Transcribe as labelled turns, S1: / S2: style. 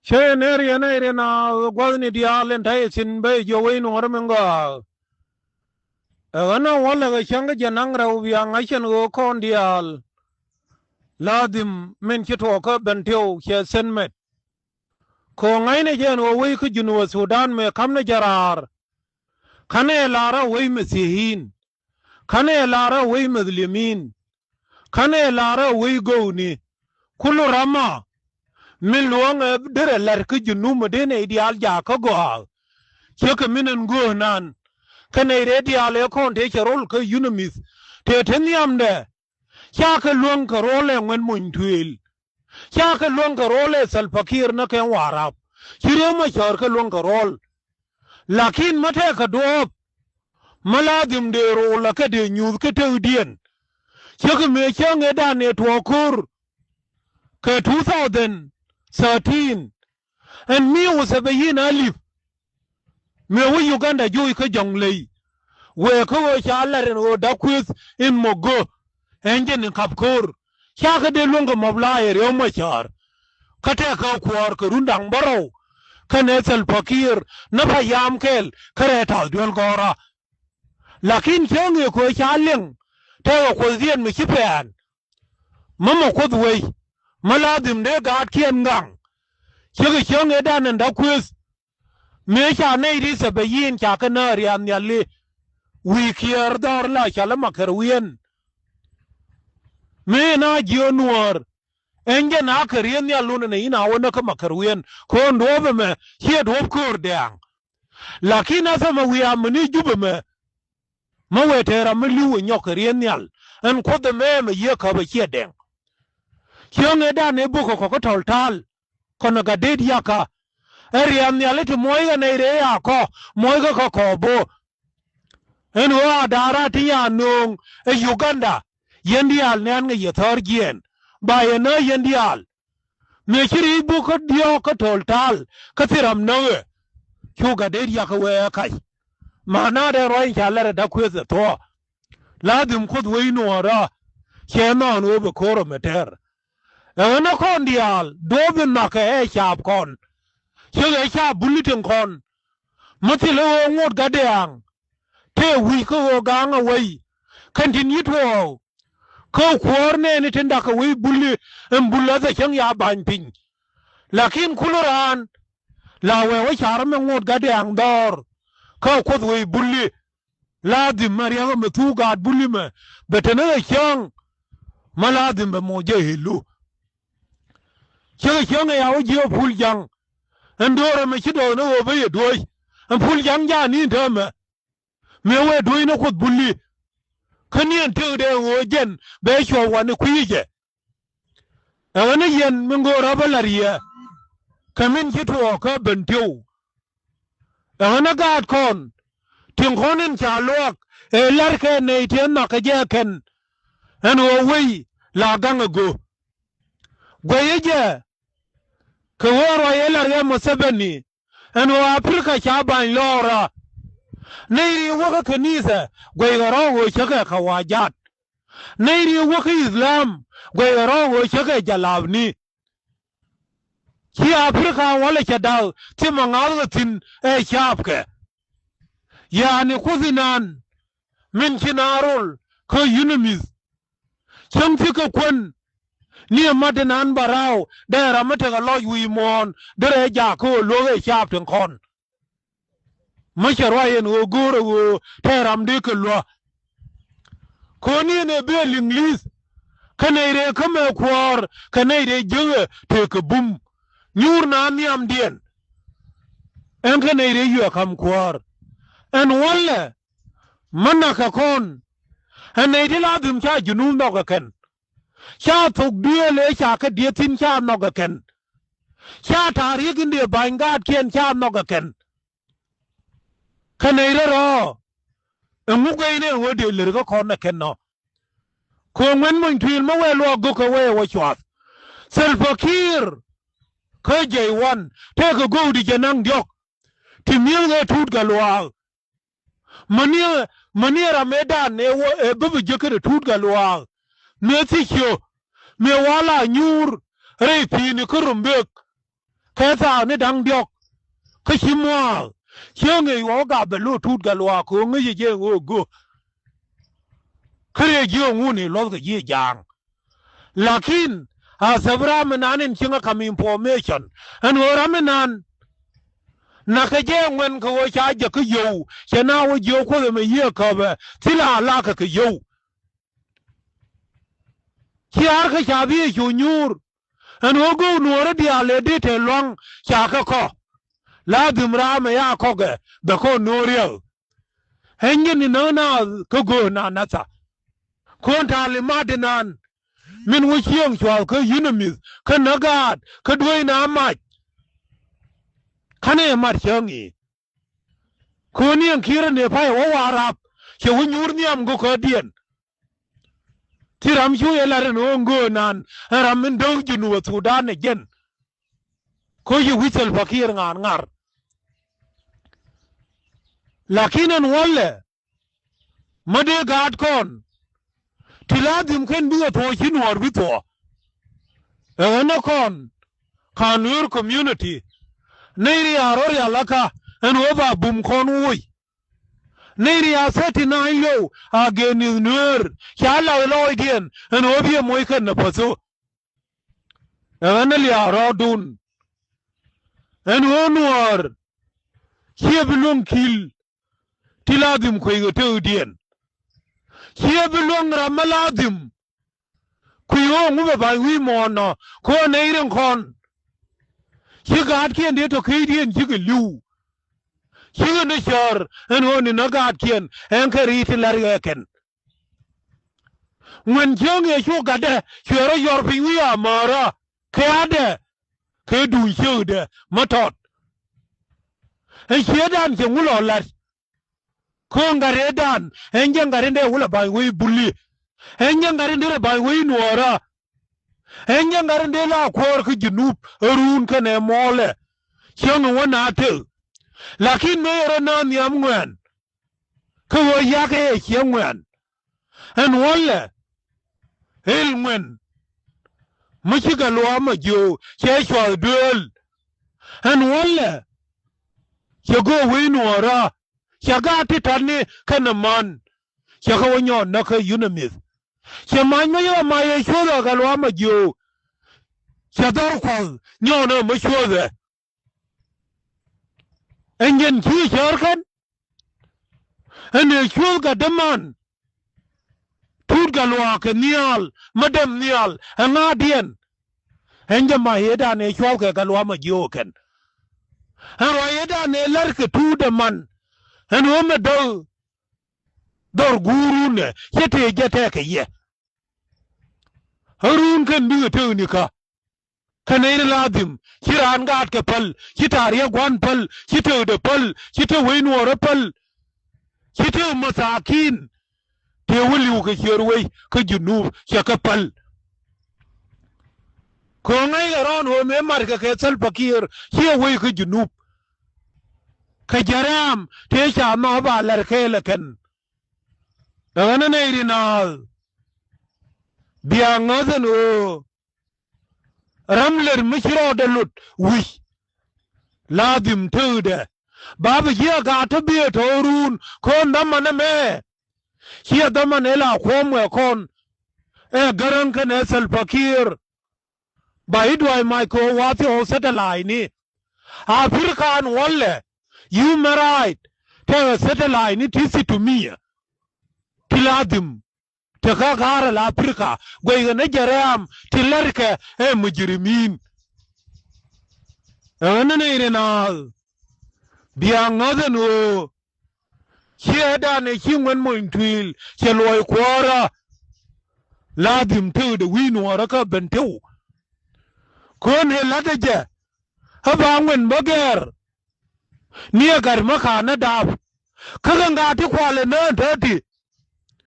S1: Che ne na gwazni dialen tai sin be jo we no ramenga ana wala ga changa janang ra ubi anga chen go kon dial ladim men chito ka benteo che senmet ko ngai ne jen o we ku junu Sudan me kamne jarar kane lara we mesihin kane lara we muslimin kane lara we goni kullu rama min luang dere lar ku junu medene ideal ja ka go che ka minen go nan kane redial e kon te cherol ka unamis te teniam de cha ka luang ka role ngwen mun tuil cha ka luang ka role salpakir na ken warap chire ma char ka luang ka rol lakin mate ka dop maladim de rola ka de nyuz ka te dien che ka me chang e da ne to kur ka 2013 and me was a bayin alif me wo Uganda joy ka jonglei we ko wo chalaren wo dakwis in mogo enjen in kapkor chaka de lunga mabla ere mo char kate ka kwar ka rundang baro kanesel fakir na payam kel kare ta duel gora lakin chenge ko chaleng te ko zien mi chipan mama ko duwe maladim de gat kien gang chenge dan dakwis me cha ne ri se bayin cha kana rian yalle wi kier dar la chala makar wien me na jionuar enge na karien ya luna ne ina wona ka makar wien ko ndobe me hier dob kur dang lakini sama wi amni jube me mawetera mliwo nyokarien yal en ko de me ye ka ba hier dang kyonge da ne buko ko toltal kono ga de yaka eriam yale ti moiga ne re ya ko moiga ko bo en wa dara ti ya nung e Uganda yendial ne an ye thor gien ba ye na yendial me chiri bu ko dio ko toltal ka tiram no chuga de ya ka we kai mana de roi chalere da kweze to ladim khud we no ra chema no be koro meter e na kon dial do bin na ka e chap kon chuga cha bulitin kon mutilo ngot gadeang te wi ko ganga wai continue to ko korne ni tinda ka wi bulli en bulla da chang ya ban pin lakin kuluran la we wa char me ngot gade ang dor ko wi bulli ladim mariya me tu gad bulli me betene chang maladim be mo je hilu chang ya o je pul jang endoro me chido no o be doy en pul jang ja ni teme me we doy no ko bulli kanien te de wo jen be sho wan kuije awani yen mingo rabalaria kamin kito ka benteu awana gad kon tin konin chalok e larke ne ten na ka je ken en wo wi la ganga go goyeje ko woro yelar ya musabani en wo afrika chaban lora neiri waka kanisa goygaro wo chaka kawajat neiri waka islam goygaro wo chaka jalabni ki afrika wala chadal ti mangalgatin e chapke yani kuzinan min kinarul ko yunumis chamti ko kon ni madanan barao da ramata ga loj wi mon dere ja ko loge chapten kon masharwayen wo goro wo teram de ko lo ko ni ne be l'inglis kanere kame kwar kanere jewe te ko bum nyur na miam dien en kanere yu kam kwar en wala manaka kon en ne diladum cha junum no ga ken cha tuk diele cha ka dietin cha no ga ken cha tarigin de bangat ken cha no ga ken kanere ro emugayne wode lerga konna kenno ko ngwen mun tuil ma we lo go ko we wo chwat Salpakir ko J1 te ko godi janang diok ti miel tut galwa maniera medan ne wo e bubu jekere tut galwa me tikyo me wala nyur re pini kurumbek แค่สาวนี่ดังเดียวก็ชิมัวเชื่อไงว่ากับเบลูทูดกันว่าคงไม่ใช่โอ้กูเคยเยี่ยงูนี่รถก็ยี่ยางlakin asabra menanen chinga kam information an ora menan nakaje ngwen ko cha je ko yo chena wo yo ko me ye ko be tila la ka ko yo chiar ka cha bi yu nyur an ogo nuora dia le de te long cha ka ko la dimra me ya ko ge be ko noriel hengen ni na ko go na ta kon ta le madinan min wo chiang chwa ko yunamis ko nagat ko doi na mach kane mat changi ko niang kira ne pai wo warap che wo nyur niam go ko dien tiram chu elare no ngo nan ram min dong junu Sudan ne gen ko yu wisel fakir ngar lakinan walle made gad kon tiladim ken biga to chin war bito ana kon kanur community neiri aror ya laka en oba bum kon woi neiri aseti na yo ageni nur chala loy dien en obi moy ken na paso ana li arodun en onwar hiebulun kil tiladim ko yote dien hiebulun ramaladim kuyo ngube ba wi mono ko neiren kon higat kien de to kidien higelu higene shar en honi nagat kien en kari tilar yeken ngwen jeng ye shu gade shero yor pi wi amara kade ke du shude matot en shedan ke ngulo lat ko ngaredan en jengarende wula ba wi bulli en jengarende ba wi nuora en jengarende la kor ku junub run kane mole chong wona te lakin me ro na nyam ngwen ko ya ke chengwen en wole el ngwen muchiga lo ma jo che chwa dul en wole chago wi nuora chaga ti tani kana man chaga wonyo na ka yunamis chaman ma yo ma ye shoda ga lo ma jo chadar kwa nyo na ma shoda engen chi charkan ene shul ga daman tur ga lo ka nial madam nial angadien enja ma yeda ne shul ga lo ma jo ken aro yeda ne lar ka tu da man en wome dor guru ne yete jete ke ye harun kan dinga tewni ka kanayna ladim kiran gat ke pal kitar ya gwan pal kite de pal kite wain wora pal kite masakin te wuli ka sherwai ka junub ka pal ko ngai ron ho me mar ka sal fakir ke wai ka junub ka jaram te sha ma ba lar kele kan dana ne irinal biya ngazen o ramler mishro de lut wi ladim tude babu ya ga ta biye torun kon damane me hiya damane la khomwe kon garan kan sal fakir baidwai mai ko wati o satellite ni afrikan walle human right te satellite ni tisi tumia tiladim te ka gara la afrika goy na jaram tilarka mujrimin ana ne irena biya ngaden o hieda ne hingwen mo intwil cheloy kwara ladim te de winu araka benteu kon he ladaje haba ngwen bager ni agar maka na dab kaga ngati kwale na tati